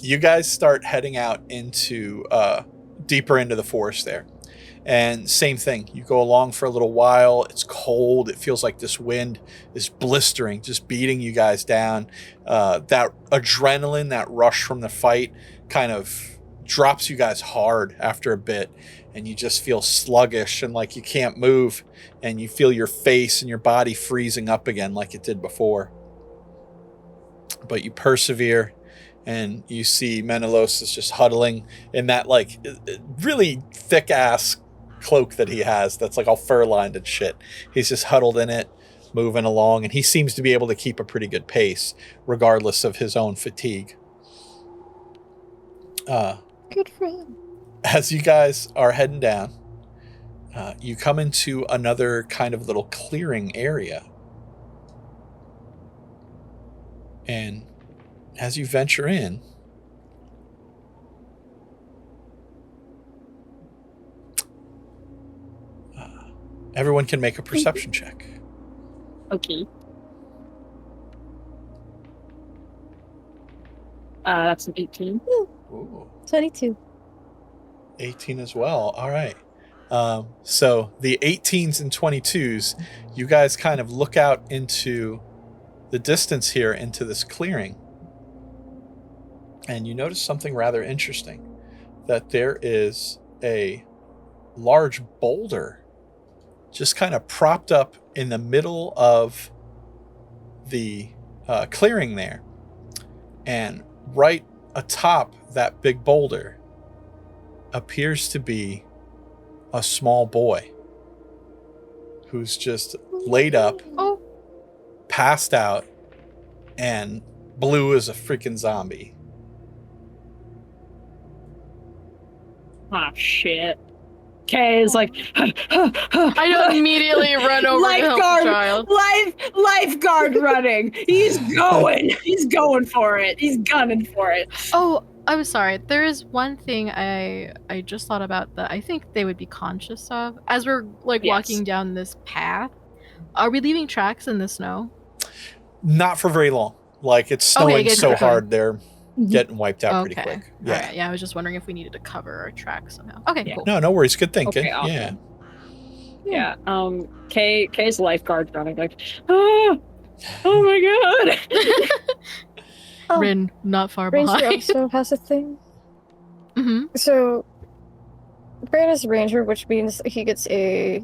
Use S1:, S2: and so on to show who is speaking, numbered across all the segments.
S1: you guys start heading out into deeper into the forest there. And same thing, you go along for a little while. It's cold. It feels like this wind is blistering, just beating you guys down. That adrenaline, that rush from the fight kind of drops you guys hard after a bit. And you just feel sluggish and like you can't move. And you feel your face and your body freezing up again like it did before. But you persevere. And you see MEANalus is just huddling in that like really thick ass cloak that he has that's like all fur lined and shit. He's just huddled in it, moving along, and he seems to be able to keep a pretty good pace regardless of his own fatigue.
S2: Good for him.
S1: As you guys are heading down, you come into another kind of little clearing area. And as you venture in, everyone can make a perception check.
S3: Okay. That's an 18.
S1: Ooh.
S2: 22.
S1: 18 as well. All right. So the 18s and 22s, you guys kind of look out into the distance here into this clearing. And you notice something rather interesting, that there is a large boulder just kind of propped up in the middle of the clearing there. And right atop that big boulder appears to be a small boy who's just laid up, passed out, and blue as a freaking zombie.
S3: Ah, shit. Kay is like,
S4: I don't immediately run over to help the child.
S3: Lifeguard running. He's going. He's going for it. He's gunning for it.
S4: Oh, I'm sorry. There is one thing I just thought about that I think they would be conscious of as we're like walking down this path. Are we leaving tracks in the snow?
S1: Not for very long. Like it's snowing so hard they're getting wiped out pretty quick. Yeah.
S4: All right. Yeah, I was just wondering if we needed to cover our tracks somehow. Okay, cool.
S1: No worries. Good thinking.
S3: Okay, awesome.
S1: Yeah.
S3: Kay's lifeguard running like, oh my god.
S4: Rin, not far
S2: Ranger
S4: behind.
S2: also has a thing.
S4: Mm-hmm.
S2: So, Bran is a ranger, which means he gets a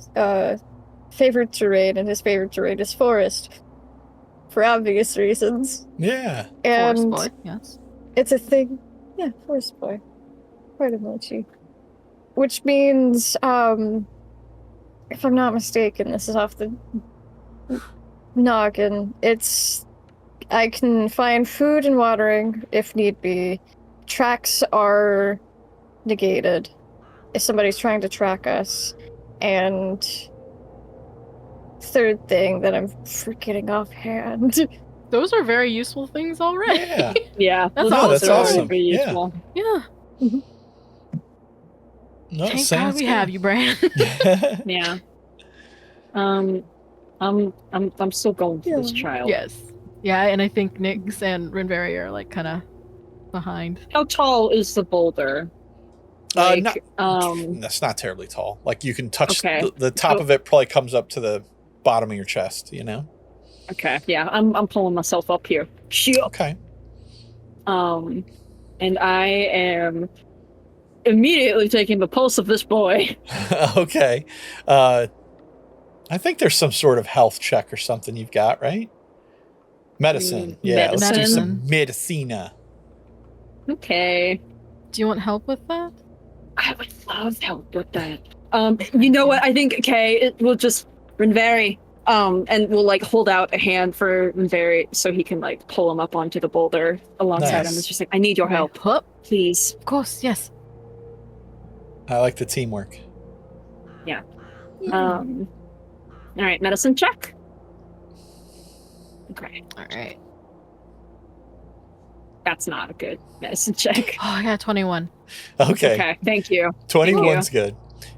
S2: favorite terrain, and his favorite terrain is forest. For obvious reasons.
S1: Yeah.
S2: And
S4: Forest boy, yes.
S2: it's a thing. Yeah, forest boy. Part of Mochi. Which means, if I'm not mistaken, this is off the noggin, I can find food and watering if need be. Tracks are negated if somebody's trying to track us. And third thing that I'm forgetting offhand.
S4: Those are very useful things already.
S1: Yeah.
S3: Yeah.
S4: That's
S1: that's awesome.
S3: Very useful.
S4: Yeah.
S1: No,
S4: Thank God we have you, Bran.
S3: Yeah. I'm still going for this child.
S4: Yes. Yeah, and I think Nyx and Rinverhi are like kind of behind.
S3: How tall is the boulder?
S1: That's not terribly tall. Like you can touch the top of it. Probably comes up to the bottom of your chest. You know.
S3: Okay. Yeah, I'm pulling myself up here.
S1: Okay.
S3: And I am immediately taking the pulse of this boy.
S1: Okay. I think there's some sort of health check or something you've got, right? Medicine. Yeah, let's do some medicina.
S3: Okay.
S4: Do you want help with that?
S3: I would love help with that. You know what? I think we'll just Rinverhi, and we'll like hold out a hand for Rinverhi so he can like pull him up onto the boulder alongside him. It's just like, I need your help, please.
S4: Of course, yes.
S1: I like the teamwork.
S3: Yeah. All right, medicine check. Okay.
S4: All right.
S3: That's not a good medicine check.
S4: Oh, I got 21.
S1: Okay,
S3: thank you.
S1: 21's good.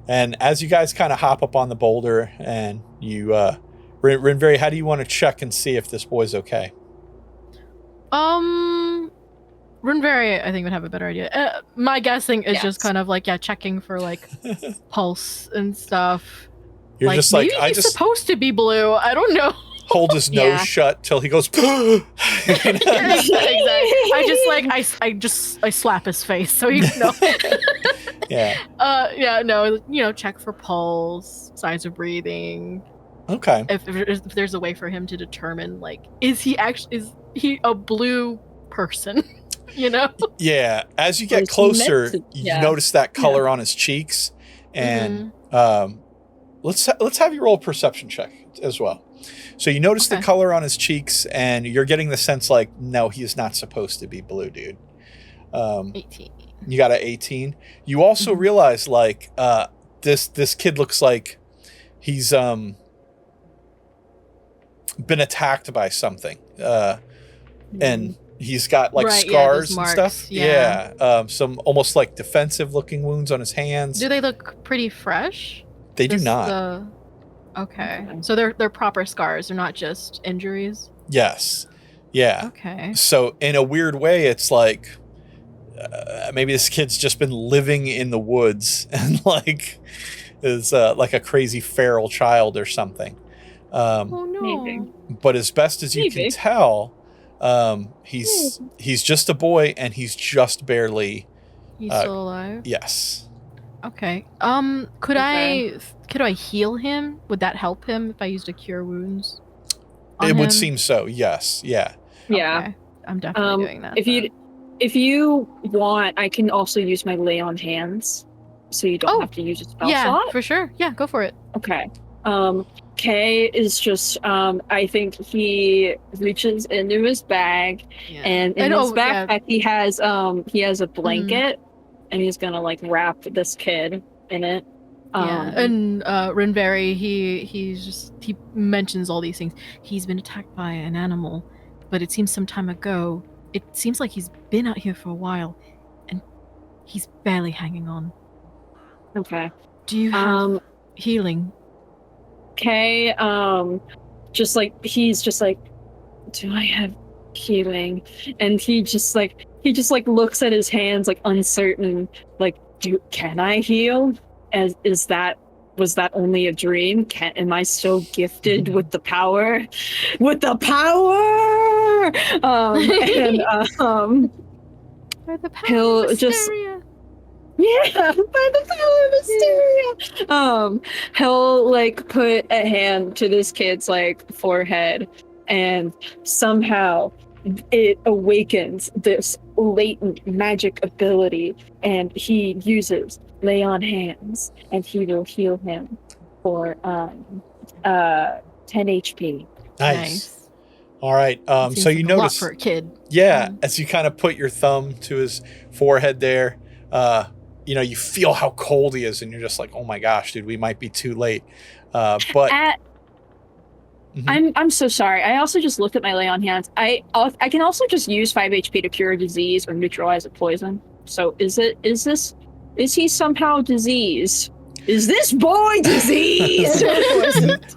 S1: And as you guys kind of hop up on the boulder and you, Rinverhi, how do you want to check and see if this boy's okay?
S4: Rinverhi, I think, would have a better idea. My guessing is just
S3: Yes.
S4: kind of like, checking for like pulse and stuff.
S1: You're
S4: like,
S1: just like,
S4: maybe
S1: I
S4: he's
S1: just
S4: supposed to be blue. I don't know.
S1: hold his nose
S3: Yeah.
S1: shut till he goes. You know?
S4: Exactly. I slap his face so he no.
S1: Yeah.
S4: No, check for pulse, signs of breathing.
S1: Okay.
S4: If there's a way for him to determine, like, is he a blue person? You know?
S1: Yeah. As you get
S3: Or
S1: closer,
S3: meant to-
S1: you
S3: yeah.
S1: notice that color on his cheeks, and let's have you roll a perception check as well. So you notice the
S4: Okay.
S1: color on his cheeks, and you're getting the sense like, no, he is not supposed to be blue, dude.
S4: 18.
S1: You got an 18. You also realize like this kid looks like he's been attacked by something, and he's got like
S4: Right, yeah,
S1: scars
S4: those
S1: and
S4: marks,
S1: stuff.
S4: yeah.
S1: Some almost like defensive looking wounds on his hands.
S4: Do they look pretty fresh?
S1: They do
S4: Just
S1: not.
S4: Okay. So they're proper scars. They're not just injuries.
S1: Yes. Yeah.
S4: Okay.
S1: So in a weird way, it's like maybe this kid's just been living in the woods and like is like a crazy feral child or something.
S4: Oh no.
S3: Maybe.
S1: But as best as you can
S3: Maybe.
S1: tell, he's just a boy, and he's just barely
S4: He's still alive.
S1: yes.
S4: Okay. Could I heal him? Would that help him if I used a cure wounds? on
S1: It would
S4: him?
S1: seem so. Yes. Yeah.
S3: Yeah.
S4: Okay. I'm definitely doing that.
S3: If you want, I can also use my lay on hands, so you don't have to use a spell
S4: yeah,
S3: slot.
S4: for sure. Yeah, go for it.
S3: Okay. Kay is just I think he reaches into his bag,
S4: Yeah.
S3: and in his backpack he has a
S4: Mm-hmm.
S3: blanket, and he's gonna like wrap this kid in it.
S4: Yeah, and Rinverhi, he mentions all these things. He's been attacked by an animal, but it seems some time ago. It seems like he's been out here for a while, and he's barely hanging on.
S3: Okay.
S4: Do you have healing?
S3: Kay, he's just like, do I have healing? And he just looks at his hands like uncertain, like, can I heal? Was that only a dream? Am I still gifted with the power? With the power!
S4: By the power
S3: he'll
S4: of
S3: just-
S4: hysteria.
S3: Yeah, by the power of hysteria. He'll like put a hand to this kid's like forehead, and somehow it awakens this latent magic ability, and he uses lay on hands, and he will heal him for 10 HP.
S1: Nice. All right.
S4: Seems
S1: So
S4: like
S1: you
S4: a lot
S1: notice,
S4: for a kid.
S1: yeah, as you kind of put your thumb to his forehead there, you feel how cold he is, and you're just like, oh my gosh, dude, we might be too late. But
S3: I'm so sorry. I also just looked at my lay on hands. I can also just use 5 HP to cure a disease or neutralize a poison. So is he somehow diseased? Is this boy diseased?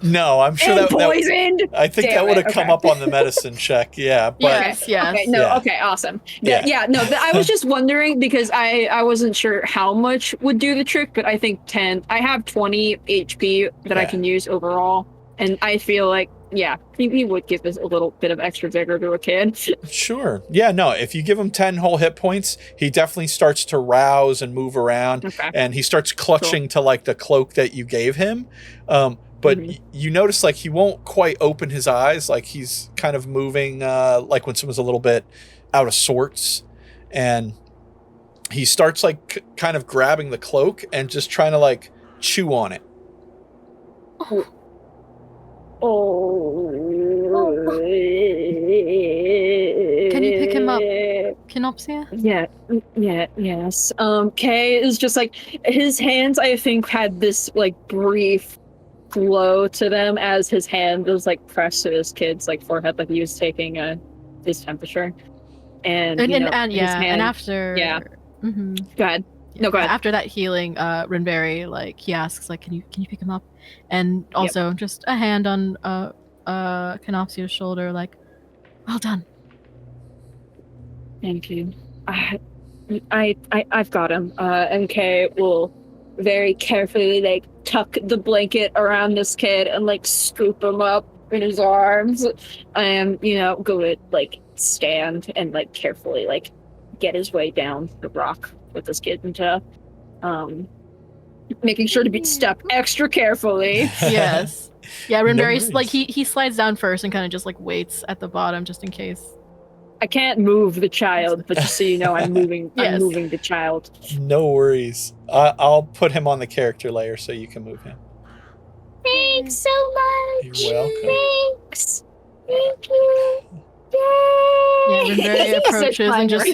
S1: no, I'm sure that
S3: poisoned.
S1: I think
S3: Damn
S1: that would have
S3: it,
S1: come
S3: okay.
S1: up on the medicine check. Yeah, but
S4: Yes, yes.
S3: Okay, no,
S1: Yeah.
S3: okay, awesome.
S1: Yeah.
S3: No, I was just wondering because I wasn't sure how much would do the trick, but I think 10. I have 20 HP that I
S1: Yeah.
S3: can use overall, and I feel like, yeah, he would give us a little bit of extra vigor to a kid.
S1: sure. Yeah, no, if you give him 10 whole hit points, he definitely starts to rouse and move around,
S3: Okay.
S1: and he starts clutching to like the cloak that you gave him. But you notice like he won't quite open his eyes, like he's kind of moving like when someone's a little bit out of sorts, and he starts like kind of grabbing the cloak and just trying to like chew on it.
S4: Can you pick him up? Kenopsia?
S3: Yes. Kay is just like, his hands, I think, had this like brief glow to them as his hand was like pressed to his kid's like forehead, like he was taking his temperature. And
S4: after
S3: Go ahead. No, go ahead.
S4: After that healing, Rinverhi, like, he asks, like, can you pick him up? And also just a hand on Kenopsia's shoulder, like, well done.
S3: Thank you. I've got him. And Kay will very carefully like tuck the blanket around this kid and like scoop him up in his arms, and go to like stand and like carefully like get his way down the rock with this kid into, making sure to step extra carefully.
S4: Yes. Yeah,
S1: No
S4: Rinverhi,
S1: worries.
S4: like he slides down first and kind of just like waits at the bottom just in case.
S3: I can't move the child, but just so you know, I'm moving.
S4: Yes.
S3: I'm moving the child.
S1: No worries. I'll put him on the character layer so you can move him.
S2: Thanks so much.
S1: You're welcome.
S2: Thanks. Thank you. Yay!
S4: Yeah, Rinverhi approaches and just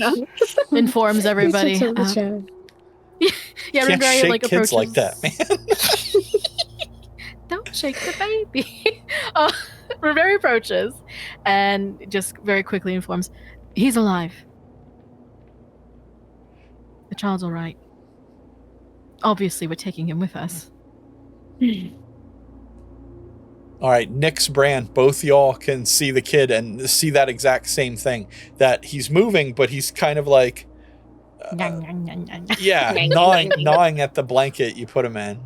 S4: informs everybody.
S2: He's such a child.
S4: Yeah,
S1: Can't
S4: Rinverhi
S1: shake
S4: like
S1: kids
S4: approaches.
S1: like that, man.
S4: Don't shake the baby. Rinverhi approaches and just very quickly informs, he's alive. The child's all right. Obviously, we're taking him with us.
S1: All right, Nyx, Bran, both y'all can see the kid and see that exact same thing. That he's moving, but he's kind of like, yeah, gnawing at the blanket you put him in.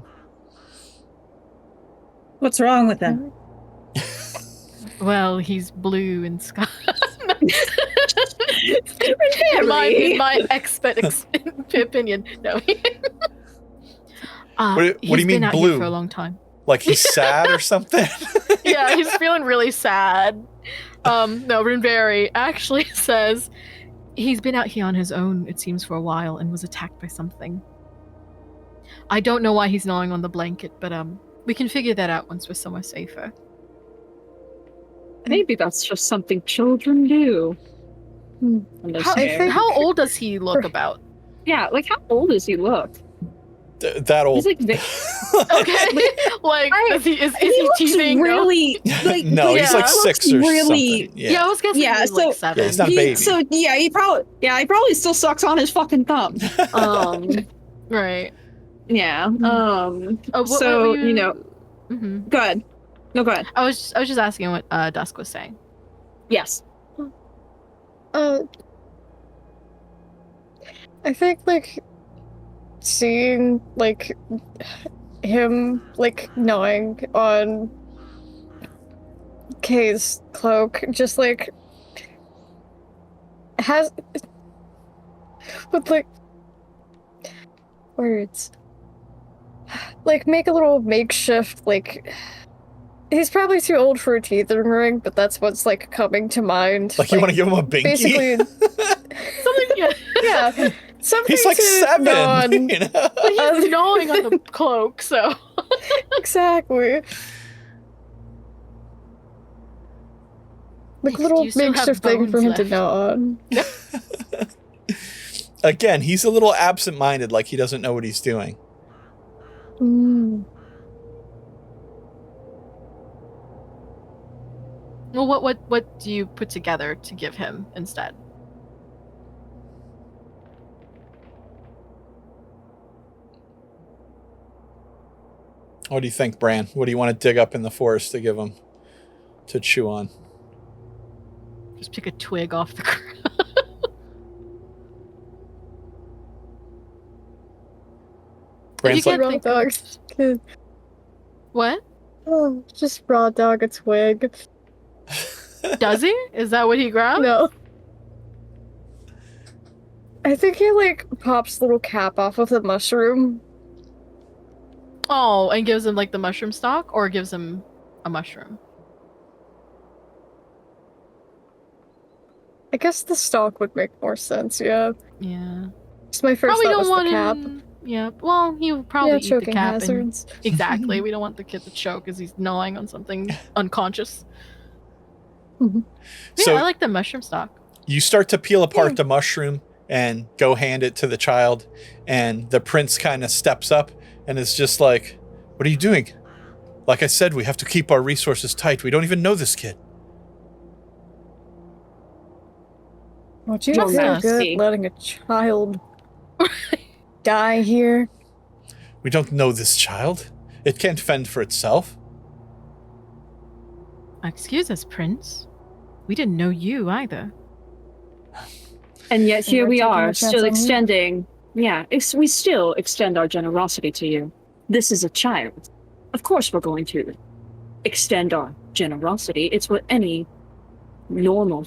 S5: What's wrong with him?
S4: Well, he's blue and sky.
S3: In
S4: in my expert opinion, no.
S1: What do
S4: he's
S1: you mean
S4: been out
S1: blue?
S4: here for a long time.
S1: Like he's sad or something?
S4: Yeah, he's feeling really sad. No, Rinverhi actually says he's been out here on his own, it seems, for a while and was attacked by something. I don't know why he's gnawing on the blanket, but we can figure that out once we're somewhere safer.
S3: Maybe that's just something children do. When they're scared.
S4: How old does he look about?
S3: Yeah, like how old does he look?
S1: That old.
S3: He's like
S4: Okay, like is he
S3: looks
S4: teething?
S3: really like
S1: No, he's like
S3: he looks
S1: 6 or
S3: really
S1: something.
S4: Yeah, I was guessing
S3: Yeah,
S4: he's like
S3: so-
S4: 7.
S1: Yeah, he's not a baby.
S3: So he probably still sucks on his fucking thumb.
S4: Right.
S3: Yeah.
S4: Oh, what
S3: So
S4: were you...
S3: go ahead. No, go ahead.
S4: I was just asking what Dusk was saying.
S3: Yes.
S2: I think like seeing like him like gnawing on Kay's cloak just like has with like words like make a little makeshift like he's probably too old for a teething ring, but that's what's like coming to mind.
S1: Like you want to give him a binky?
S2: basically
S4: Something,
S2: yeah. Something
S1: He's like
S2: to
S1: 7.
S2: gnaw on.
S1: You know?
S4: but he's gnawing on the cloak, so
S2: Exactly. Like
S4: Do
S2: little
S4: you still have
S2: makeshift thing for him
S4: bones
S2: to
S4: left?
S2: gnaw on.
S1: Again, he's a little absent-minded, like he doesn't know what he's doing.
S2: Mm.
S4: well, what do you put together to give him instead?
S1: What do you think, Bran? What do you want to dig up in the forest to give him to chew on?
S4: Just pick a twig off the ground.
S1: Bran's
S4: you
S1: like,
S4: get-
S2: Raw
S4: think
S2: dog.
S4: of-
S2: Kid.
S4: What?
S2: Oh, just raw dog a twig.
S4: Does he? Is that what he grabbed?
S2: No. I think he like pops the little cap off of the mushroom.
S4: Oh, and gives him like the mushroom stalk, or gives him a mushroom?
S2: I guess the stalk would make more sense, yeah.
S4: Yeah.
S2: It's my first
S4: Probably
S2: thought
S4: don't
S2: was
S4: want
S2: the cap.
S4: him. Yeah. Well, he would probably
S2: Yeah,
S4: eat the
S2: choking
S4: cap.
S2: hazards.
S4: Exactly. We don't want the kid to choke as he's gnawing on something unconscious.
S2: Mhm.
S4: Yeah,
S1: So-
S4: I like the mushroom stalk.
S1: you start to peel apart the mushroom and go hand it to the child, and the prince kind of steps up and is just like, what are you doing? Like I said, we have to keep our resources tight. We don't even know this kid.
S2: Would you
S3: Well,
S2: feel
S3: nasty.
S2: good letting a child die here?
S1: We don't know this child. It can't fend for itself.
S4: Excuse us, Prince. We didn't know you either.
S3: And yet here
S2: we're
S3: we
S2: taking
S3: are,
S2: a chance
S3: still
S2: on you.
S3: extending. Yeah, we still extend our generosity to you. This is a child. Of course we're going to extend our generosity. It's what any normal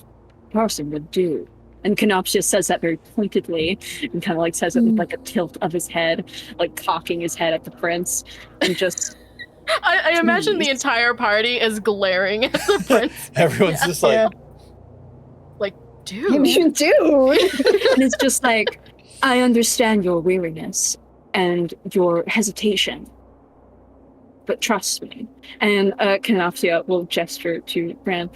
S3: person would do. And Kenopsia says that very pointedly, and kind of like says it with like a tilt of his head, like cocking his head at the prince, and just.
S4: I imagine the
S3: Please.
S4: entire party is glaring at the prince.
S1: Everyone's
S4: Yeah.
S1: just like,
S2: Yeah.
S4: Like,
S2: I
S4: dude.
S2: mean, dude.
S3: And it's just like, I understand your weariness and your hesitation, but trust me. And Kenopsia will gesture to Bran.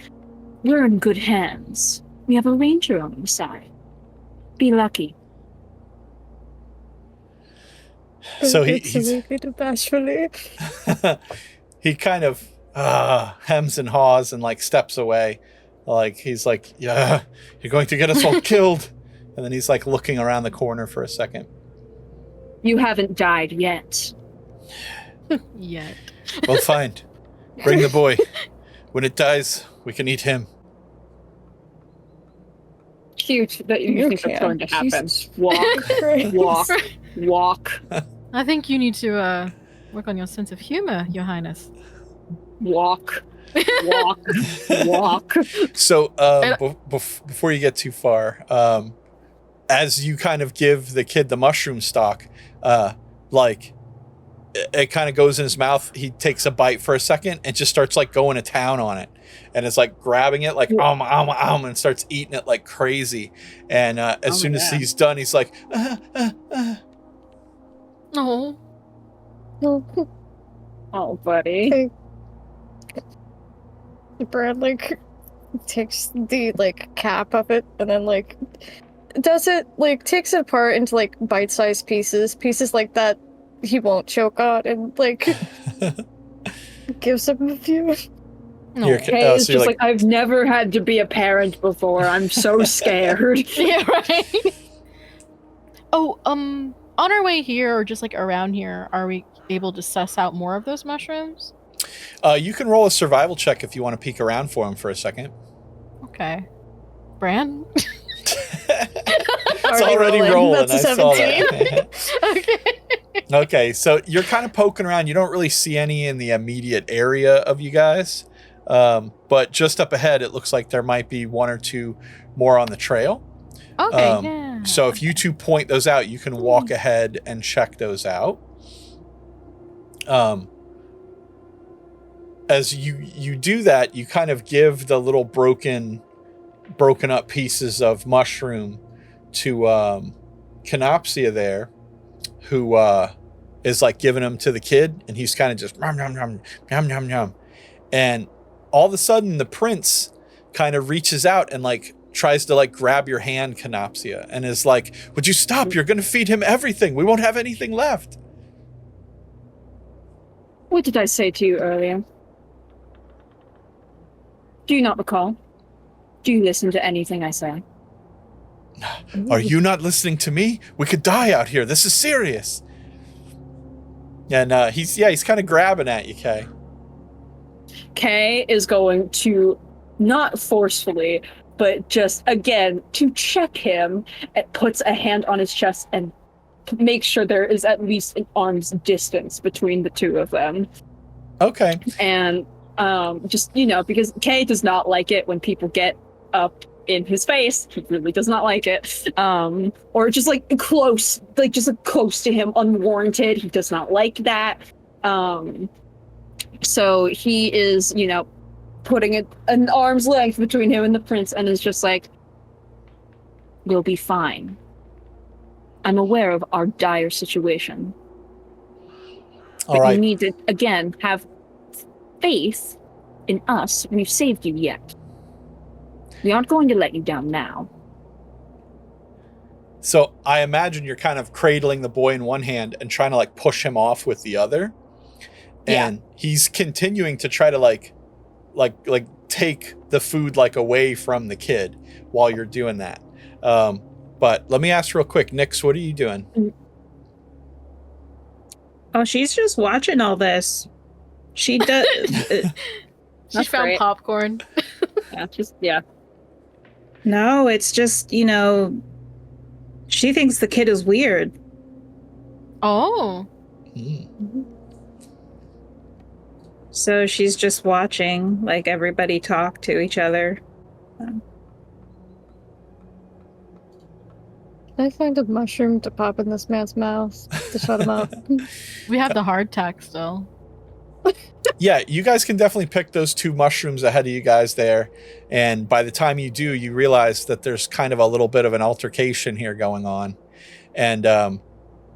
S3: We're in good hands. We have a ranger on the side. Be lucky.
S1: so
S2: bashfully.
S1: he kind of hems and haws and like steps away. Like he's like, yeah, you're going to get us all killed. And then he's like looking around the corner for a second.
S3: You haven't died yet.
S4: Yet.
S1: Well, fine. Bring the boy. When it dies, we can eat him.
S3: Cute that you
S2: You
S3: think that's going to happen.
S2: Jesus
S3: Walk,
S2: Christ.
S3: walk, walk,
S4: I think you need to work on your sense of humor, Your Highness.
S3: walk, walk, walk.
S1: So before you get too far, as you kind of give the kid the mushroom stock, like it kind of goes in his mouth. He takes a bite for a second and just starts like going to town on it, and it's like grabbing it like and starts eating it like crazy. And as soon as he's done, he's like,
S4: No.
S3: Oh, buddy.
S2: Brad like takes the like cap of it and then like does it like takes it apart into like bite-sized pieces like that he won't choke on, and like gives him a few.
S4: No.
S1: Here,
S3: Hey, it's
S1: so you're
S3: just like, I've never had to be a parent before. I'm so scared.
S4: Yeah, right. Oh, on our way here or just like around here, are we able to suss out more of those mushrooms?
S1: you can roll a survival check if you want to peek around for him for a second.
S4: Okay. Bran?
S1: It's already rolling.
S2: That's a
S1: I saw
S2: 17.
S1: that.
S4: Okay.
S1: Okay, so you're kind of poking around. You don't really see any in the immediate area of you guys. But just up ahead, it looks like there might be one or two more on the trail.
S4: Okay, yeah.
S1: So if you two point those out, you can walk ahead and check those out. As you do that, you kind of give the little broken up pieces of mushroom to Kenopsia there, who is like giving them to the kid, and he's kind of just nom nom nom nom nom nom. And all of a sudden the prince kind of reaches out and like tries to like grab your hand, Kenopsia, and is like, would you stop? You're gonna feed him everything. We won't have anything left.
S3: What did I say to you earlier? Do you not recall? Do you listen to anything I say?
S1: Are you not listening to me? We could die out here. This is serious. And he's kind of grabbing at you, Kay.
S3: Kay is going to, not forcefully, but just, again, to check him, and puts a hand on his chest and makes sure there is at least an arm's distance between the two of them.
S1: Okay.
S3: And just, because Kay does not like it when people get up in his face. He really does not like it. Or just like close, like just like close to him, unwarranted. He does not like that. So he is, putting an arm's length between him and the prince, and is just like, we'll be fine. I'm aware of our dire situation.
S1: All right.
S3: You need to, again, have faith in us. We've saved you yet. We aren't going to let you down now.
S1: So I imagine you're kind of cradling the boy in one hand and trying to like push him off with the other. And he's continuing to try to like take the food like away from the kid while you're doing that. But let me ask real quick, Nyx, what are you doing?
S5: Oh, she's just watching all this. She does.
S4: She found
S3: great.
S4: popcorn.
S3: Yeah.
S5: No, it's just, She thinks the kid is weird.
S4: Oh.
S5: So she's just watching, like, everybody talk to each other.
S2: Can I find a mushroom to pop in this man's mouth to shut him up?
S4: We have the hardtack still.
S1: Yeah, you guys can definitely pick those 2 mushrooms ahead of you guys there. And by the time you do, you realize that there's kind of a little bit of an altercation here going on. And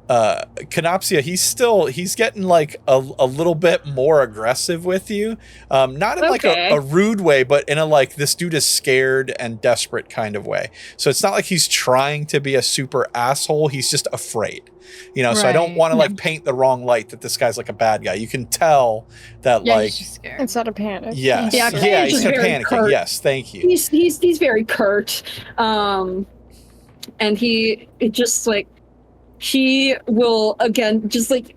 S1: Kenopsia, he's getting like a little bit more aggressive with you. Not in like a rude way, but in a like, this dude is scared and desperate kind of way. So it's not like he's trying to be a super asshole. He's just afraid, you know? Right. So I don't want to like paint the wrong light that this guy's like a bad guy. You can tell that like,
S4: he's just scared.
S2: It's out of panic.
S1: Yes.
S3: Yeah,
S1: he's kind of panicking. Curt. Yes. Thank you.
S3: He's very curt. And it just like, he will again just like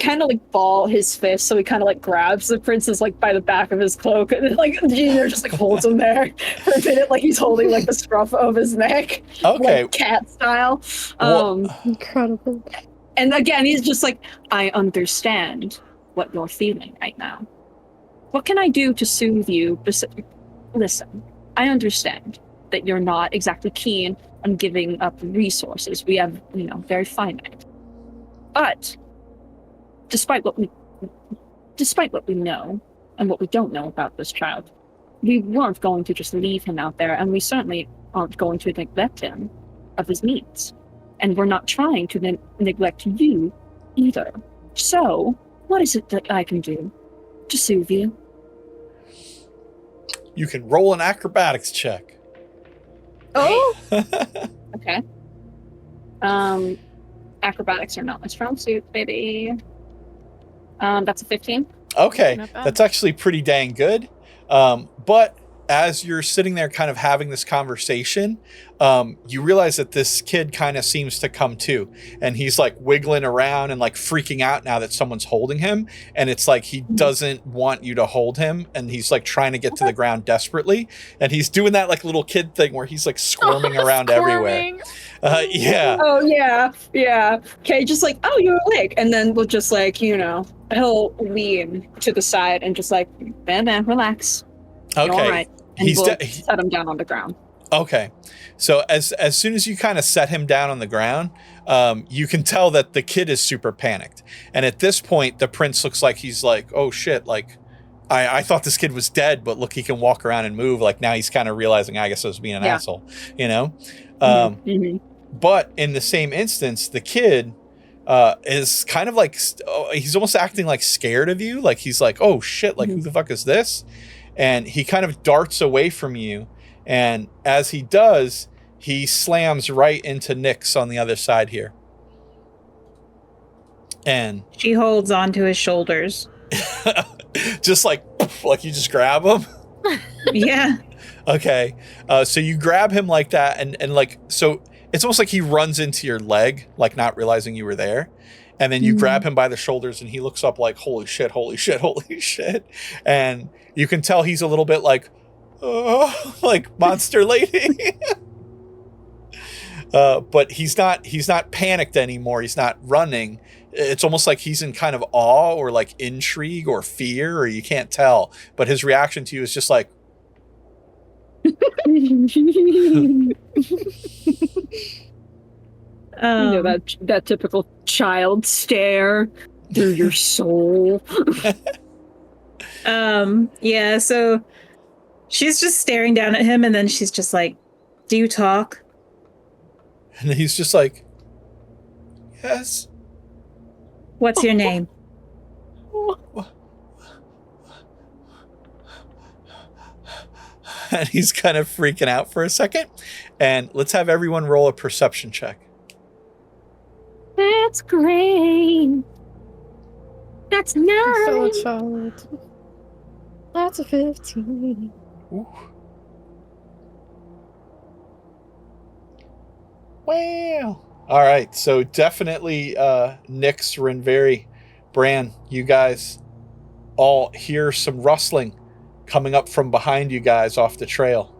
S3: kind of like ball his fist, so he kind of like grabs the princess like by the back of his cloak, and then like Juno just like holds him there for a minute, like he's holding like the scruff of his neck,
S1: okay,
S3: like cat style.
S2: Incredible.
S3: And again, he's just like, I understand what you're feeling right now. What can I do to soothe you? Listen, I understand that you're not exactly keen on giving up resources. We have, very finite. But despite what we know and what we don't know about this child, we weren't going to just leave him out there, and we certainly aren't going to neglect him of his needs. And we're not trying to neglect you either. So, what is it that I can do to soothe you?
S1: You can roll an acrobatics check.
S3: Oh! Okay. Acrobatics are not my strong suit, baby. That's a 15.
S1: Okay, that's actually pretty dang good. But as you're sitting there kind of having this conversation, you realize that this kid kind of seems to come to, and he's like wiggling around and like freaking out now that someone's holding him. And it's like, he doesn't want you to hold him. And he's like trying to get to the ground desperately. And he's doing that like little kid thing where he's like squirming around everywhere. Yeah.
S3: Oh yeah. Yeah. Okay. Just like, oh, you're awake. And then we'll just like, he'll lean to the side and just like, man, relax.
S1: Okay.
S3: All right. And we'll set him down on the ground.
S1: Okay. So as soon as you kind of set him down on the ground, you can tell that the kid is super panicked. And at this point, the prince looks like he's like, oh shit, like I thought this kid was dead, but look, he can walk around and move. Like now he's kind of realizing, I guess I was being an asshole, But in the same instance, the kid is kind of like, he's almost acting like scared of you. Like he's like, oh shit, like who the fuck is this? And he kind of darts away from you. And as he does, he slams right into Nyx on the other side here. And
S5: she holds onto his shoulders.
S1: Just like you just grab him?
S5: Yeah.
S1: Okay. So you grab him like that. And like, so it's almost like he runs into your leg, like not realizing you were there. And then you grab him by the shoulders and he looks up like, holy shit, holy shit, holy shit. And you can tell he's a little bit like, oh, like monster lady. But he's not panicked anymore. He's not running. It's almost like he's in kind of awe or like intrigue or fear, or you can't tell. But his reaction to you is just like,
S3: that typical child stare through your soul.
S5: Yeah, so she's just staring down at him, and then she's just like, do you talk?
S1: And he's just like, yes.
S5: What's your name?
S1: And he's kind of freaking out for a second. And let's have everyone roll a perception check.
S3: That's great. That's 9.
S2: So a child. That's a 15.
S1: Ooh. Wow. All right. So definitely Nyx, Rinverhi, Bran, you guys all hear some rustling coming up from behind you guys off the trail.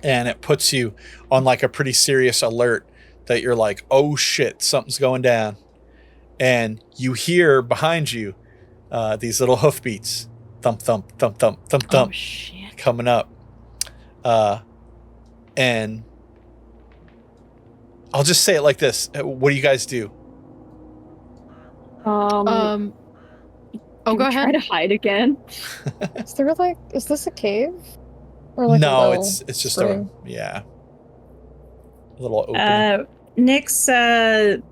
S1: and it puts you on like a pretty serious alert that you're like, oh shit, something's going down. And you hear behind you these little hoofbeats, thump, thump, thump, thump, thump, thump,
S4: Oh shit.
S1: coming up. And I'll just say it like this. What do you guys do?
S3: Oh,
S4: go
S3: try
S4: ahead.
S3: to hide again.
S2: Is there like, is this a cave? Or like a
S1: No,
S2: well
S1: it's just
S2: spring?
S1: a little opening.
S5: Nick's kind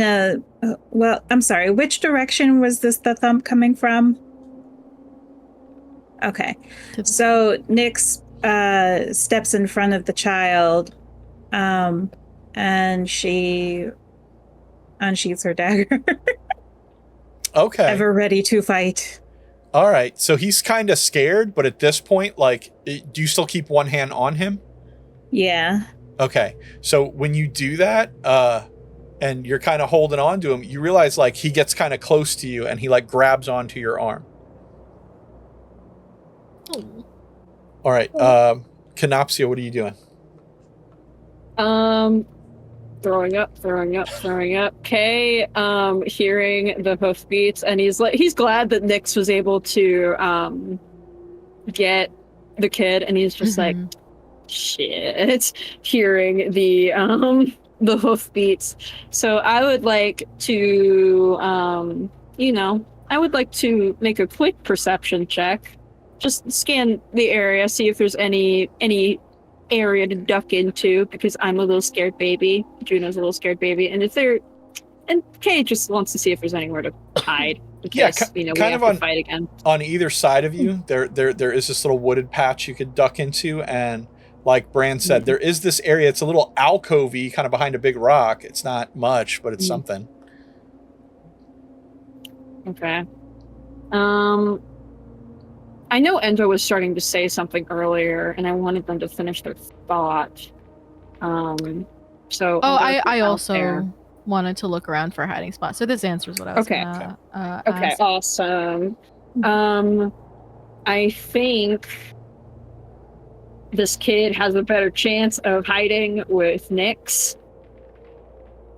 S5: of, well, I'm sorry, which direction was the thump coming from? Okay. So Nyx steps in front of the child, and she unsheaths her dagger.
S1: Okay.
S5: Ever ready to fight.
S1: All right. So he's kind of scared, but at this point, like, do you still keep one hand on him?
S5: Yeah.
S1: Okay. So when you do that, and you're kind of holding on to him, you realize like he gets kind of close to you and he like grabs onto your arm.
S4: Oh.
S1: All right. Kenopsia, what are you doing?
S3: Throwing up. Kay, hearing the hoofbeats, and he's glad that Nyx was able to get the kid, and he's just like, shit, hearing the hoofbeats. So I would like to I would like to make a quick perception check. Just scan the area, see if there's any area to duck into, because I'm a little scared baby. Juno's a little scared baby, and Kay just wants to see if there's anywhere to hide in case we have to fight again.
S1: On either side of you, there is this little wooded patch you could duck into, and like Bran said, there is this area. It's a little alcovey, kind of behind a big rock. It's not much, but it's something.
S3: Okay. I know Endo was starting to say something earlier, and I wanted them to finish their thought. So
S4: I also wanted to look around for a hiding spot. So this answers what I was gonna ask.
S3: Awesome. I think this kid has a better chance of hiding with Nyx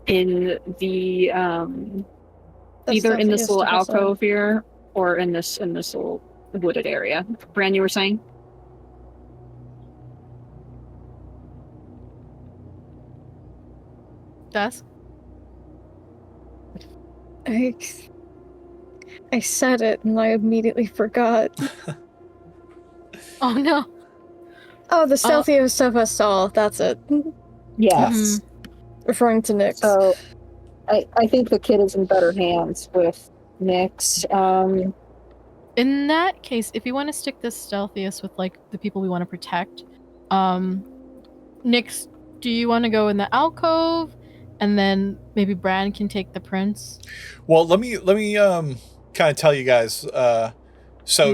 S3: in the either in this little alcove here or in this little wooded area. Bran, you were saying?
S4: Dusk?
S2: I said it and I immediately forgot.
S4: Oh no.
S2: Oh, the stealthiest of us all. That's it.
S3: Yes.
S2: Referring to Nyx.
S3: So I think the kid is in better hands with Nyx.
S4: In that case, if you want to stick this stealthiest with like the people we want to protect, Nyx, do you want to go in the alcove, and then maybe Bran can take the prince?
S1: Well, let me kind of tell you guys. So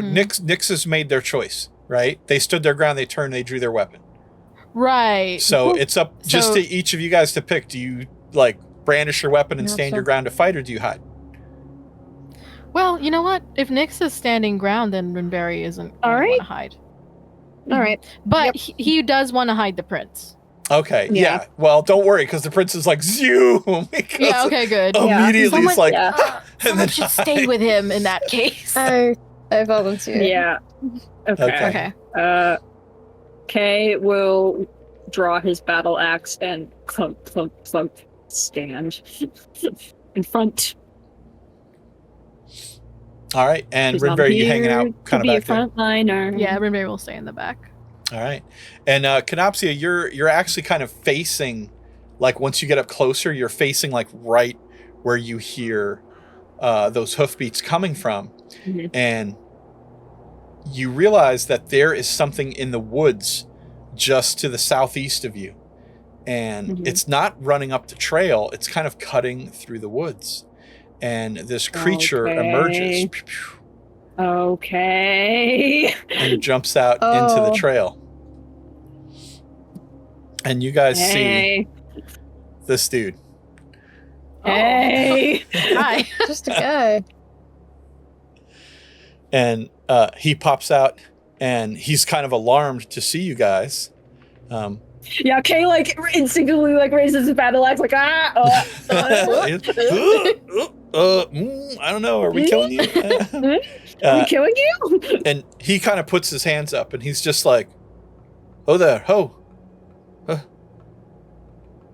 S1: Nyx has made their choice, right? They stood their ground, they turned, they drew their weapon.
S4: Right.
S1: So it's up just to each of you guys to pick. Do you like brandish your weapon and stand your ground to fight, or do you hide?
S4: Well, you know what? If Nyx is standing ground, then Rinverhi isn't going to want to hide.
S3: All right.
S4: But he does want to hide the prince.
S1: Okay, yeah. Well, don't worry, because the prince is like, zoom.
S4: Yeah, okay, good.
S1: Immediately it's like,
S4: someone should stay with him in that case.
S2: I volunteer.
S3: Yeah. Okay. Kay will draw his battle axe and clunk, clunk, clunk, stand in front.
S1: All right, and Rinverhi, you hanging out kind of back there.
S3: Frontliner.
S4: Yeah, Rinverhi will stay in the back.
S1: All right, and Kenopsia, you're actually kind of facing, like once you get up closer, you're facing like right where you hear those hoofbeats coming from, and you realize that there is something in the woods just to the southeast of you, and it's not running up the trail; it's kind of cutting through the woods. And this creature emerges.
S3: Okay.
S1: And jumps out into the trail. And you guys see this dude.
S3: Hey.
S4: Hi.
S2: Just a guy.
S1: And he pops out and he's kind of alarmed to see you guys.
S3: Yeah, Kay like instinctively like raises his battle axe like
S1: I don't know. Are we killing you?
S3: Are we killing you?
S1: And he kind of puts his hands up, and he's just like, "Oh there, ho!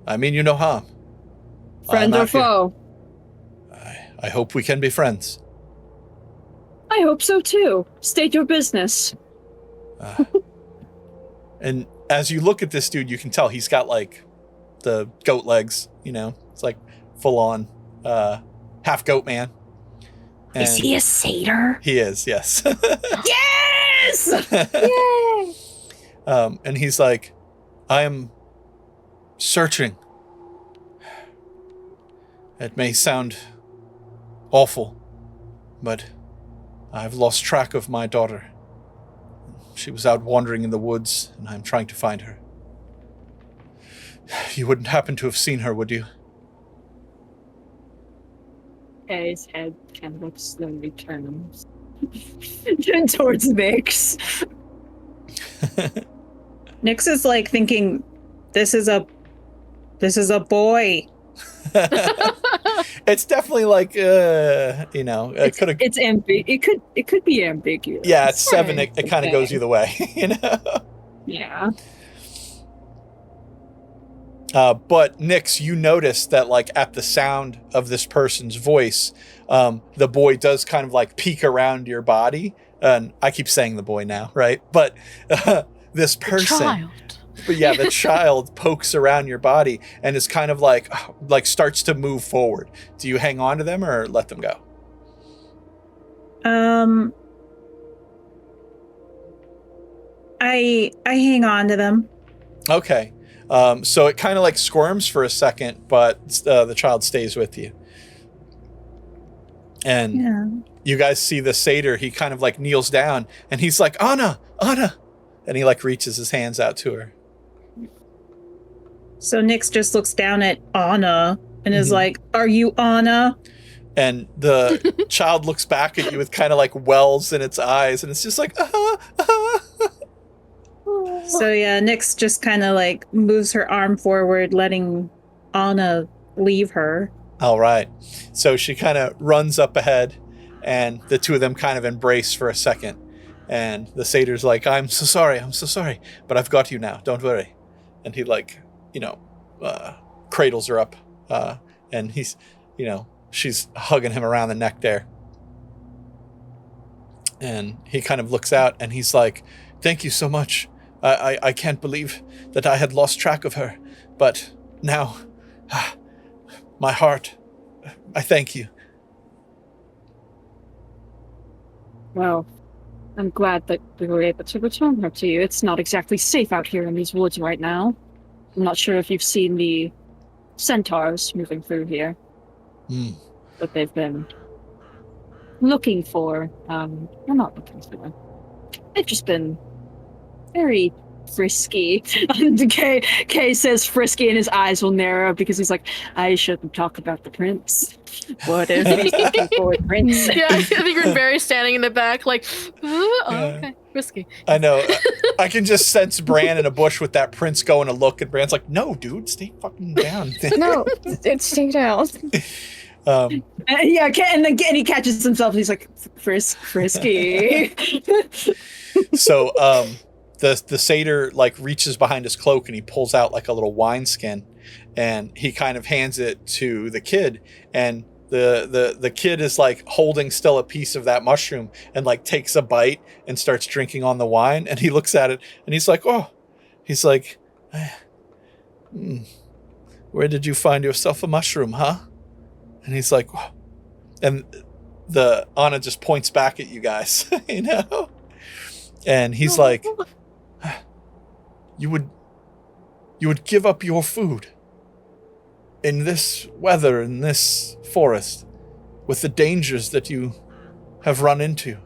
S1: I mean you no harm.
S3: Friend or foe?
S1: I hope we can be friends."
S3: I hope so too. State your business.
S1: And as you look at this dude, you can tell he's got like the goat legs. It's like full on half goat man. And
S3: is he a satyr?
S1: He is, yes.
S3: Yes!
S2: Yay!
S1: And he's like, I am searching. It may sound awful, but I've lost track of my daughter. She was out wandering in the woods, and I'm trying to find her. You wouldn't happen to have seen her, would you?
S3: Kay's head kind of like slowly turns towards Nyx.
S5: Nyx is like thinking, this is a boy.
S1: It's definitely like it could have.
S3: It could be ambiguous.
S1: Yeah, it's 7. It kind of goes either way,
S3: Yeah.
S1: But Nyx, you notice that like at the sound of this person's voice, the boy does kind of like peek around your body. And I keep saying the boy now, right? But this person,
S4: Child.
S1: But yeah, the child pokes around your body and is kind of like starts to move forward. Do you hang on to them or let them go?
S5: I hang on to them.
S1: Okay. So it kind of like squirms for a second, but the child stays with you. And you guys see the satyr. He kind of like kneels down and he's like, Anna. And he like reaches his hands out to her.
S5: So Nyx just looks down at Anna and is like, are you Anna?
S1: And the child looks back at you with kind of like wells in its eyes. And it's just like,
S5: So yeah, Nyx just kind of like moves her arm forward, letting Anna leave her.
S1: All right. So she kind of runs up ahead and the two of them kind of embrace for a second. And the satyr's like, I'm so sorry, but I've got you now. Don't worry. And he like, cradles her up. And he's, she's hugging him around the neck there. And he kind of looks out and he's like, thank you so much. I can't believe that I had lost track of her, but now, my heart, I thank you.
S3: Well, I'm glad that we were able to return her to you. It's not exactly safe out here in these woods right now. I'm not sure if you've seen the Centaurs moving through here, but they've been looking for, they're not looking for them. They've just been very frisky. And Kay says frisky and his eyes will narrow because he's like, I shouldn't talk about the prince. What if he's looking for a prince?
S4: Yeah, I think Rinverhi's standing in the back like, okay, frisky.
S1: I know. I can just sense Bran in a bush with that prince going to look, and Bran's like, no, dude, stay fucking down.
S2: No, it's stay down.
S3: Yeah, and again he catches himself and he's like, frisky.
S1: So, the satyr like reaches behind his cloak and he pulls out like a little wineskin and he kind of hands it to the kid, and the kid is like holding still a piece of that mushroom and like takes a bite and starts drinking on the wine, and he looks at it and he's like, where did you find yourself a mushroom, huh? And he's like, oh. And the Anna just points back at you guys, and he's like, you would give up your food in this weather, in this forest, with the dangers that you have run into,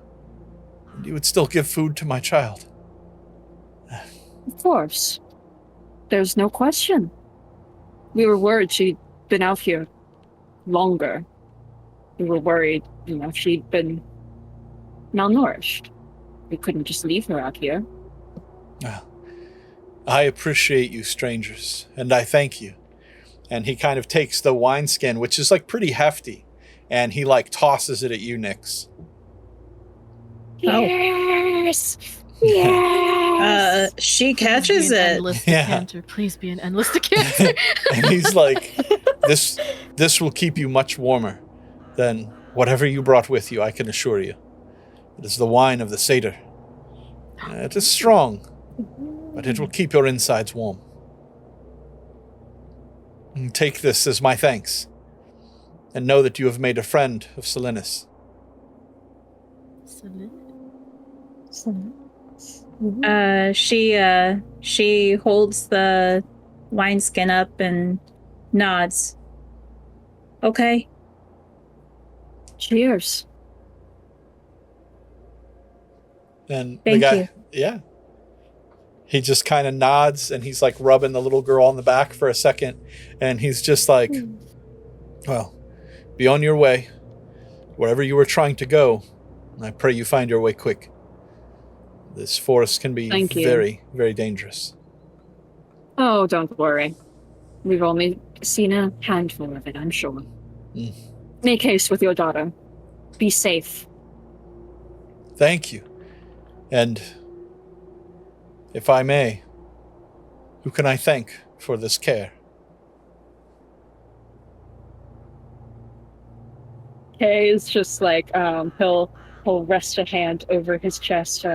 S1: and you would still give food to my child.
S3: Of course. There's no question. We were worried she'd been out here longer. We were worried, she'd been malnourished. We couldn't just leave her out here.
S1: I appreciate you, strangers, and I thank you. And he kind of takes the wineskin, which is like pretty hefty, and he like tosses it at you, Nyx.
S3: Yes! Yes!
S5: She
S4: Please
S5: catches
S4: be an
S5: it.
S4: endless
S1: Yeah.
S4: decanter. Please be an endless decanter.
S1: And he's like, this will keep you much warmer than whatever you brought with you, I can assure you. It is the wine of the satyr. It is strong, but it will keep your insides warm. And take this as my thanks, and know that you have made a friend of Selinus.
S5: She holds the wineskin up and nods. Okay.
S3: Cheers.
S1: And
S5: Thank
S1: the guy,
S5: you.
S1: yeah. He just kind of nods, and he's like rubbing the little girl on the back for a second, and he's just like, well, be on your way. Wherever you were trying to go, I pray you find your way quick. This forest can be
S3: Thank you.
S1: very, very dangerous.
S3: Oh, don't worry. We've only seen a handful of it, I'm sure.
S1: Mm.
S3: Make haste with your daughter. Be safe.
S1: Thank you. And if I may, who can I thank for this care?
S3: Kay is just like, he'll rest a hand over his chest,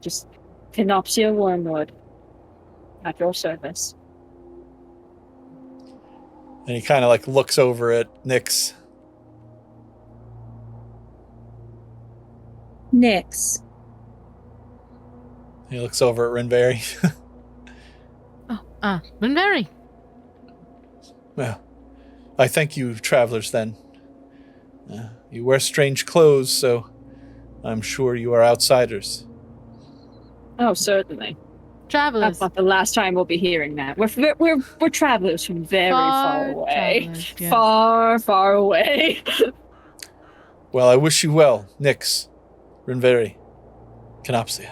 S3: just Kenopsia Wormwood. At your service.
S1: And he kind of like looks over at Nyx.
S5: Nyx.
S1: He looks over at Rinverhi.
S4: Rinverhi.
S1: Well, I thank you, travelers, then. You wear strange clothes, so I'm sure you are outsiders.
S3: Oh, certainly.
S4: Travelers.
S3: That's not the last time we'll be hearing that. We're travelers from very far away.
S4: travelers, yes.
S3: Far, far away.
S1: Well, I wish you well, Nyx, Rinverhi, Kenopsia.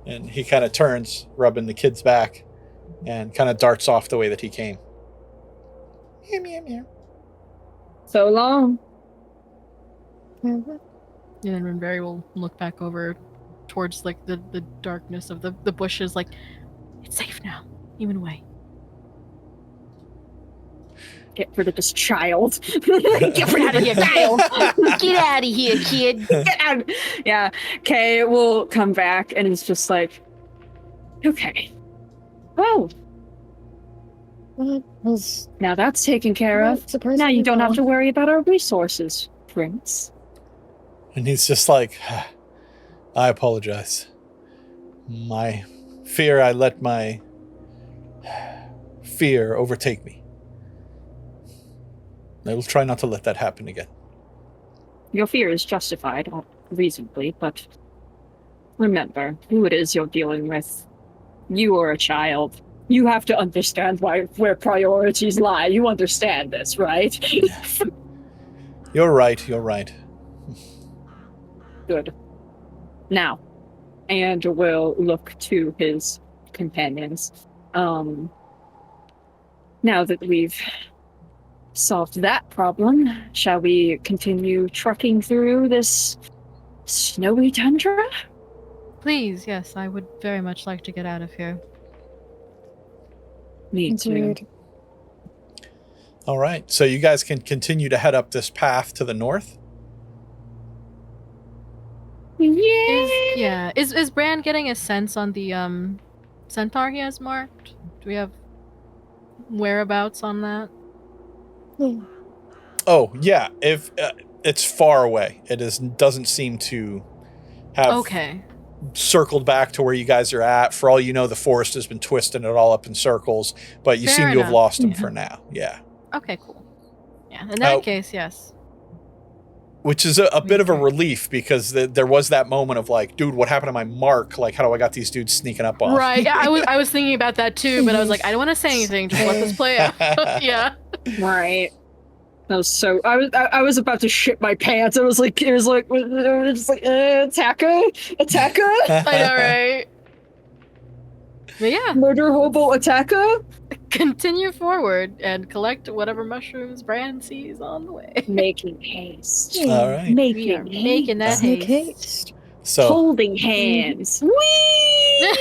S1: And he kind of turns, rubbing the kid's back, and kind of darts off the way that he came. Meow, meow, meow.
S3: So long.
S4: And then Rinverhi will look back over towards like the darkness of the bushes, like, it's safe now. Even away.
S3: Get rid of this child.
S4: Get out of here, child! Get out of here, kid!
S3: Get out. Yeah. Kay will come back and is just like, okay. Well,
S2: That was
S3: now that's taken care of.
S2: not surprising
S3: Now you
S2: at
S3: don't have
S2: all.
S3: to worry about our resources, Prince.
S1: And he's just like, I apologize. I let my fear overtake me. I will try not to let that happen again.
S3: Your fear is justified, reasonably, but remember who it is you're dealing with. You are a child. You have to understand where priorities lie. You understand this, right?
S1: You're right.
S3: Good. Now, and will look to his companions. Now that we've solved that problem, shall we continue trucking through this snowy tundra?
S4: Please, yes, I would very much like to get out of here.
S3: Me too.
S2: Agreed.
S1: All right. So you guys can continue to head up this path to the north.
S4: Is Bran getting a sense on the centaur he has marked? Do we have whereabouts on that?
S2: Yeah.
S1: Oh, yeah. If it's far away. Doesn't seem to have
S4: Okay.
S1: circled back to where you guys are at. For all you know, the forest has been twisting it all up in circles, but you
S4: Fair
S1: seem to have
S4: enough.
S1: lost him
S5: Yeah.
S1: for now. Yeah.
S4: Okay, cool. Yeah, in that
S1: Oh.
S4: case, yes.
S1: Which is a bit of a relief, because there was that moment of like, dude, what happened to my mark? Like, how do I got these dudes sneaking up on?
S4: Right. Yeah, I was thinking about that too, but I was like, I don't want to say anything. Just let this play out. Yeah.
S3: Right. That was so. I was about to shit my pants. It was like attacker.
S4: I know, right? But yeah,
S3: Murder hobo attacker.
S4: continue forward and collect whatever mushrooms Bran sees on the way.
S3: Making haste.
S1: All right.
S4: We are making that
S2: Make
S4: haste.
S2: haste.
S1: So
S3: Holding hands. Whee!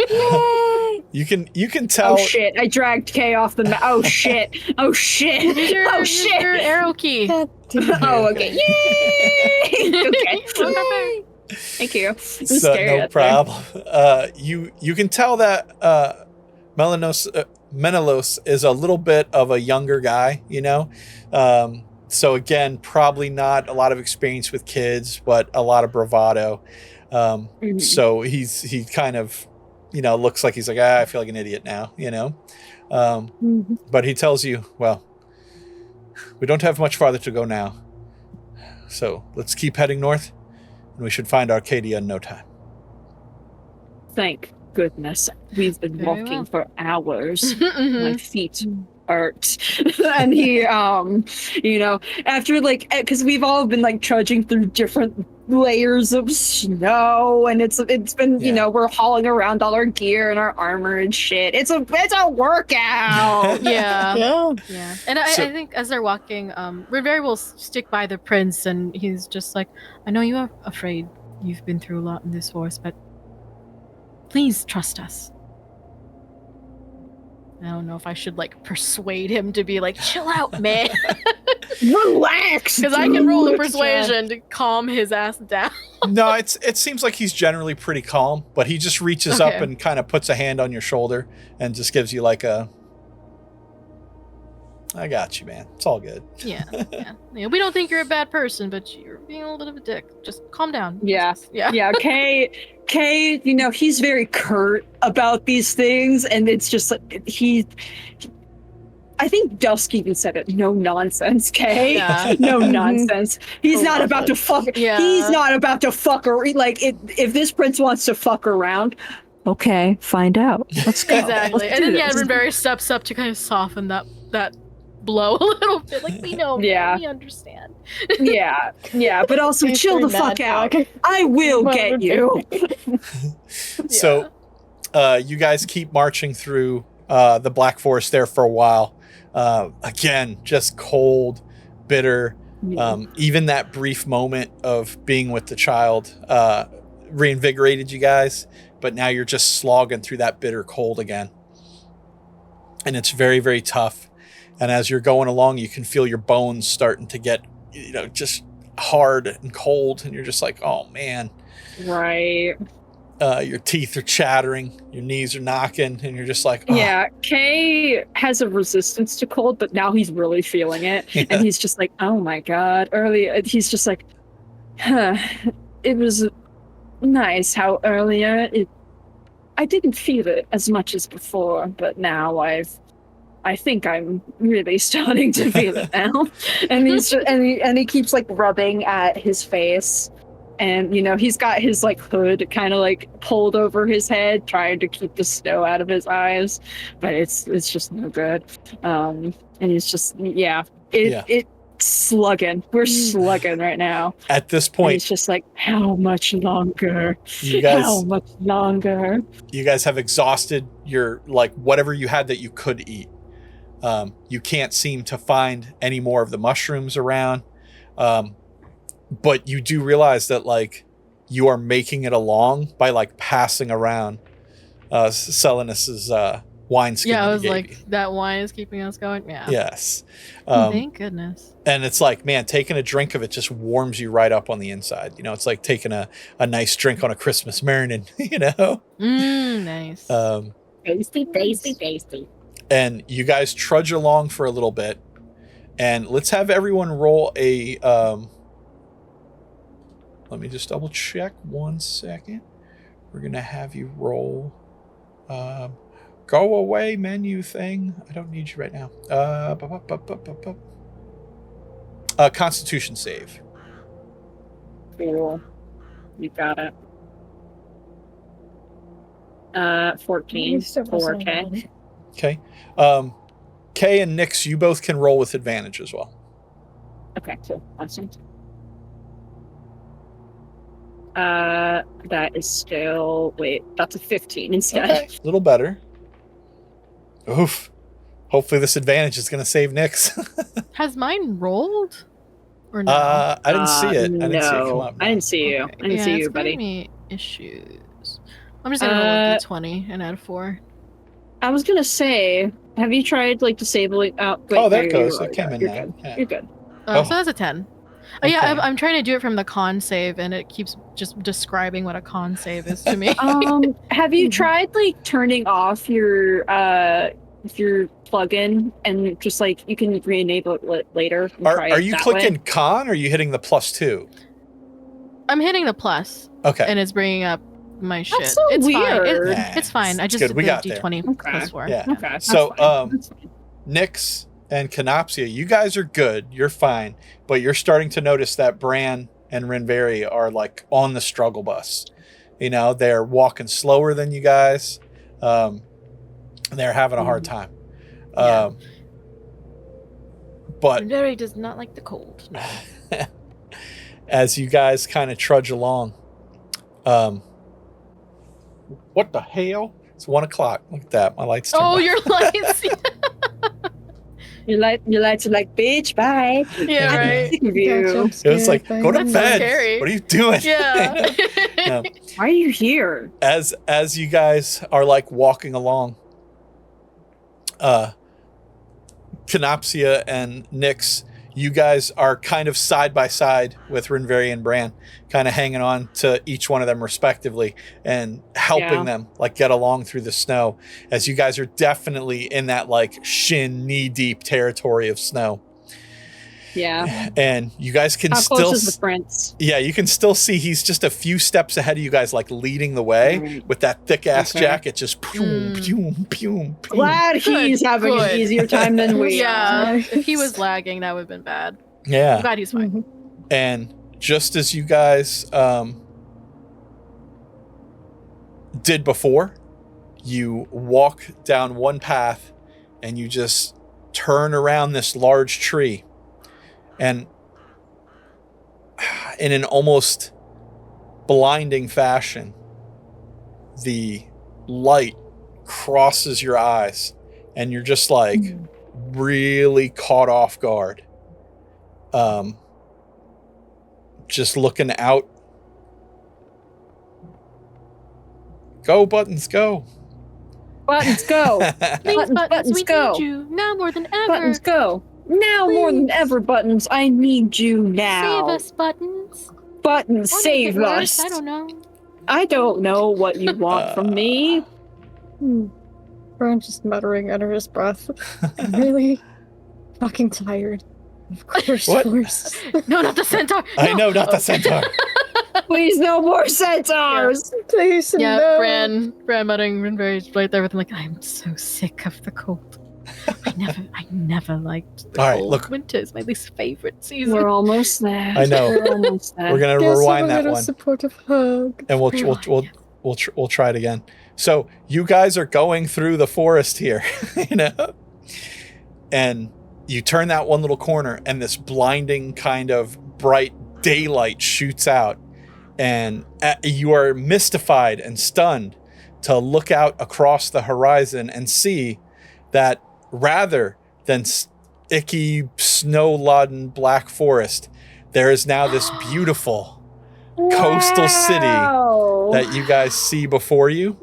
S2: Yay!
S1: you can tell.
S3: Oh shit! I dragged Kay off the map. Oh shit! Oh shit!
S4: Use your,
S3: Oh
S4: use
S3: shit!
S4: your arrow key.
S2: God damn it.
S3: Oh, okay. Yay! Okay.
S4: Yay!
S3: Thank you. I'm
S1: So
S3: scared
S1: no
S3: out
S1: problem. You can tell that MEANalus is a little bit of a younger guy, you know. So again, probably not a lot of experience with kids, but a lot of bravado.
S3: Mhm.
S1: So he kind of, you know, looks like he's like, I feel like an idiot now, you know.
S3: Mhm.
S1: But he tells you, well, we don't have much farther to go now. So let's keep heading north, and we should find Arcadia in no time.
S3: Thank goodness. We've been
S4: Very
S3: walking
S4: well.
S3: for hours.
S4: Mhm.
S3: My feet hurt. And he, you know, after like, because we've all been like trudging through different layers of snow, and it's been, you
S1: Yeah.
S3: know, we're hauling around all our gear and our armor and shit. It's a workout.
S4: Yeah.
S2: Yeah.
S4: Yeah, and
S1: So-
S4: I think as they're walking, Rinverhi will stick by the prince, and he's just like, I know you are afraid. You've been through a lot in this forest, but please trust us. I don't know if I should like persuade him to be like, chill out, man,
S3: Relax.
S4: because I can roll a
S3: dude.
S4: persuasion to calm his ass down.
S1: No, it seems like he's generally pretty calm, but he just reaches up
S4: Okay.
S1: and kind of puts a hand on your shoulder and just gives you like a, I got you, man. It's all good.
S4: Yeah, yeah. We don't think you're a bad person, but you're being a little bit of a dick. Just calm down.
S3: Yeah.
S4: Yeah.
S3: Yeah, Kay, you know, he's very curt about these things, and it's just like I think Dusk even said it. No nonsense, Kay.
S4: Yeah.
S3: No nonsense. He's
S2: I
S3: not
S2: love
S3: about
S2: it.
S3: to fuck.
S4: Yeah.
S3: He's not about to fuck her. Like, if this prince wants to fuck around, okay, find out. Let's go.
S4: Exactly.
S3: Let's
S4: And
S3: do
S4: then yeah,
S3: this.
S4: Rinverhi steps up to kind of soften that blow a little bit. Like, we know, man,
S3: Yeah.
S4: we understand.
S3: Yeah, but also
S2: He's
S3: chill the
S2: pretty
S3: fuck
S2: mad
S3: out.
S2: dog.
S3: I will
S2: What
S3: get
S2: would
S3: you.
S1: So you guys keep marching through the Black Forest there for a while. Again, just cold, bitter. Even that brief moment of being with the child reinvigorated you guys, but now you're just slogging through that bitter cold again. And it's very, very tough. And as you're going along, you can feel your bones starting to get, you know, just hard and cold. And you're just like, oh, man.
S3: Right.
S1: Your teeth are chattering, your knees are knocking, and you're just like, oh.
S3: Yeah, Kay has a resistance to cold, but now he's really feeling it.
S1: Yeah.
S3: And he's just like, oh my god. He's just like, huh. It was nice how earlier I didn't feel it as much as before, but now I think I'm really starting to feel it now. And he's just, and he keeps like rubbing at his face. And, you know, he's got his like hood kind of like pulled over his head, trying to keep the snow out of his eyes, but it's just no good. And he's just, it's slugging. We're slugging right now.
S1: At this
S3: And
S1: point,
S3: he's just like, how much longer?
S1: you
S3: How
S1: guys
S3: much longer?
S1: have exhausted your, like, whatever you had that you could eat. You can't seem to find any more of the mushrooms around. But you do realize that, like, you are making it along by, like, passing around Selinus's wineskin.
S4: Yeah, I
S1: that he
S4: was
S1: gave
S4: like,
S1: you.
S4: that wine is keeping us going. Yeah.
S1: Yes.
S4: Thank goodness.
S1: And it's like, man, taking a drink of it just warms you right up on the inside. You know, it's like taking a nice drink on a Christmas morning, you know?
S4: Nice.
S3: Tasty.
S1: And you guys trudge along for a little bit. And let's have everyone roll a... let me just double check 1 second. We're going to have you roll... go away menu thing. I don't need you right now. Constitution save.
S3: Cool. You got it. 14
S2: Used to wrestle
S3: 4K.
S2: around.
S1: Okay. Kay and Nyx, you both can roll with advantage as well.
S3: Okay, cool. Awesome. That is still that's a 15 instead.
S1: Okay, a little better. Oof. Hopefully this advantage is going to save Nyx.
S4: Has mine rolled? Or no?
S1: I didn't see it.
S3: No,
S1: I didn't see it come up.
S3: I didn't see you.
S4: Okay.
S3: I didn't see
S4: it's
S3: you, buddy.
S4: giving me issues. I'm just gonna roll a d20 and add a 4.
S3: I was gonna say, have you tried like disabling?
S1: Oh, there it goes. It came in
S3: You're
S1: now.
S3: good.
S1: Yeah.
S3: You're good.
S1: Oh.
S4: So that's a 10. Yeah,
S1: Okay.
S4: I'm trying to do it from the con save, and it keeps just describing what a con save is to me.
S3: Have you tried like turning off your plugin and just like you can re-enable it later? And try
S1: Are
S3: it
S1: you
S3: that
S1: clicking
S3: way?
S1: con or are you hitting the +2?
S4: I'm hitting the plus,
S1: Okay.
S4: and it's bringing up my shit.
S3: That's so
S4: it's
S3: weird.
S4: fine. It's fine. I
S1: It's
S4: just
S1: good.
S4: did
S1: We
S4: the
S1: got there.
S4: d20
S3: Okay.
S4: plus 4.
S1: Yeah.
S3: Okay. That's
S1: So,
S3: fine. That's fine.
S1: Nyx and Kenopsia, you guys are good. You're fine. But you're starting to notice that Bran and Rinverhi are like on the struggle bus. You know, they're walking slower than you guys. They're having a hard time.
S4: Yeah.
S1: But
S4: Rinverhi does not like the cold. No.
S1: as you guys kind of trudge along, what the hell? It's 1 o'clock. Look at that. My lights turned
S4: Oh,
S1: off.
S4: your lights.
S3: Your lights are like, bitch, bye.
S4: Yeah,
S3: I'm
S4: right.
S3: sick of you.
S1: It was like, go to
S4: That's so
S1: bed.
S4: scary.
S1: What are you doing?
S4: Yeah.
S1: No.
S3: Why are you here?
S1: As you guys are like walking along, Kenopsia and Nyx, you guys are kind of side by side with Rinverhi and Bran, kind of hanging on to each one of them respectively and helping
S3: Yeah.
S1: them like get along through the snow, as you guys are definitely in that like shin knee deep territory of snow.
S3: Yeah.
S1: And you guys can
S3: How
S1: still
S3: close is the prince?
S1: yeah, you can still see he's just a few steps ahead of you guys, like leading the way
S3: Right.
S1: with that thick ass
S3: Okay.
S1: jacket, just pew, pew, pew, pew.
S3: Glad he's having
S4: good.
S3: an easier time than we
S4: Yeah.
S3: are.
S4: If he was lagging, that would have been bad. I'm
S1: Yeah.
S4: glad he's fine.
S1: And just as you guys did before, you walk down one path and you just turn around this large tree, and in an almost blinding fashion, the light crosses your eyes and you're just like really caught off guard. Just looking out. Go, Buttons, go.
S3: Buttons go.
S4: Please,
S3: Buttons,
S4: we
S3: go.
S4: need you now more than ever.
S3: Buttons go. Now more than ever, Buttons. I need you now.
S4: Save us, Buttons.
S3: Buttons,
S4: Or make
S3: save
S4: it worse,
S3: us.
S4: I don't know.
S3: I don't know what you want from me.
S2: Bran just muttering under his breath. I'm really fucking tired. Of course,
S1: What?
S2: force.
S4: No, not the centaur.
S1: I know, not the
S4: Oh.
S1: centaur.
S3: Please, no more centaurs.
S2: Please,
S4: Yeah,
S2: no.
S4: Bran muttering Rinverhi's right there with him, like, I'm so sick of the cold. I never liked the
S1: All right,
S4: cold.
S1: look.
S4: Winter is my least favorite season.
S3: We're almost there.
S1: I know.
S3: We're almost there.
S1: We're gonna
S2: Give
S1: rewind
S2: someone
S1: that
S2: a
S1: one,
S2: supportive hug.
S1: and we'll try it again. So you guys are going through the forest here, you know, and you turn that one little corner, and this blinding kind of bright daylight shoots out, and you are mystified and stunned to look out across the horizon and see that rather than icky, snow-laden black forest, there is now this beautiful coastal city that you guys see before you.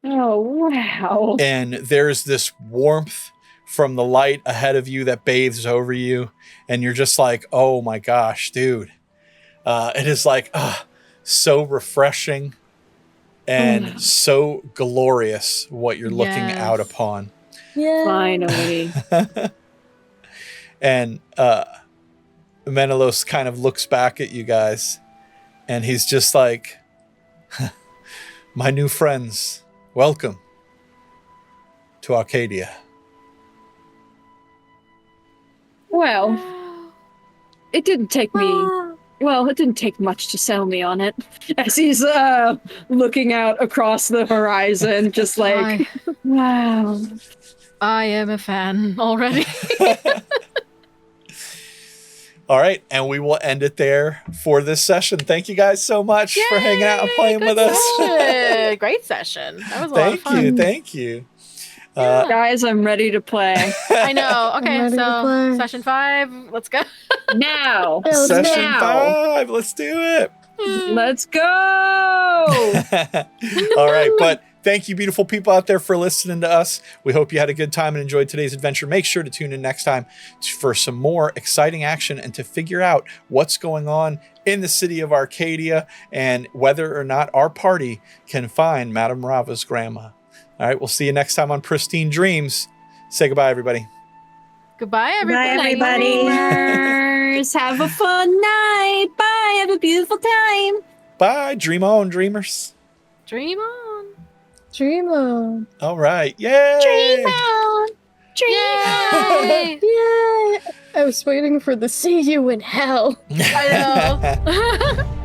S3: Oh, wow.
S1: And there's this warmth from the light ahead of you that bathes over you, and you're just like, oh my gosh, dude. It is like so refreshing and so glorious what you're looking out
S4: Yes.
S1: upon.
S2: Yeah.
S3: Finally.
S1: And MEANalus kind of looks back at you guys, and he's just like, my new friends, welcome to Arcadia.
S3: Well, it didn't take me. Well, it didn't take much to sell me on it. As he's looking out across the horizon, just like, wow.
S4: I am a fan already.
S1: All right, and we will end it there for this session. Thank you guys so much for hanging out and playing with us.
S4: Great session. That was a lot of fun.
S1: Thank you.
S3: Guys, I'm ready to play.
S4: I know. Okay,
S2: ready to
S4: so
S2: play.
S4: session 5, let's go.
S3: Now.
S1: Session
S3: now.
S1: 5, let's do it.
S3: Let's go.
S1: All right, but thank you, beautiful people out there, for listening to us. We hope you had a good time and enjoyed today's adventure. Make sure to tune in next time for some more exciting action and to figure out what's going on in the city of Arcadia and whether or not our party can find Madame Rava's grandma. All right, we'll see you next time on Pristine Dreams. Say goodbye, everybody.
S4: Goodbye, everybody.
S5: Bye, everybody.
S3: Dreamers, have a fun night. Bye. Have a beautiful time.
S1: Bye. Dream on, dreamers.
S4: Dream on.
S2: Dream on.
S1: All right. Yay.
S3: Dream on. Dream
S4: Yay!
S2: Yay! I was waiting for the see you in hell.
S4: I know.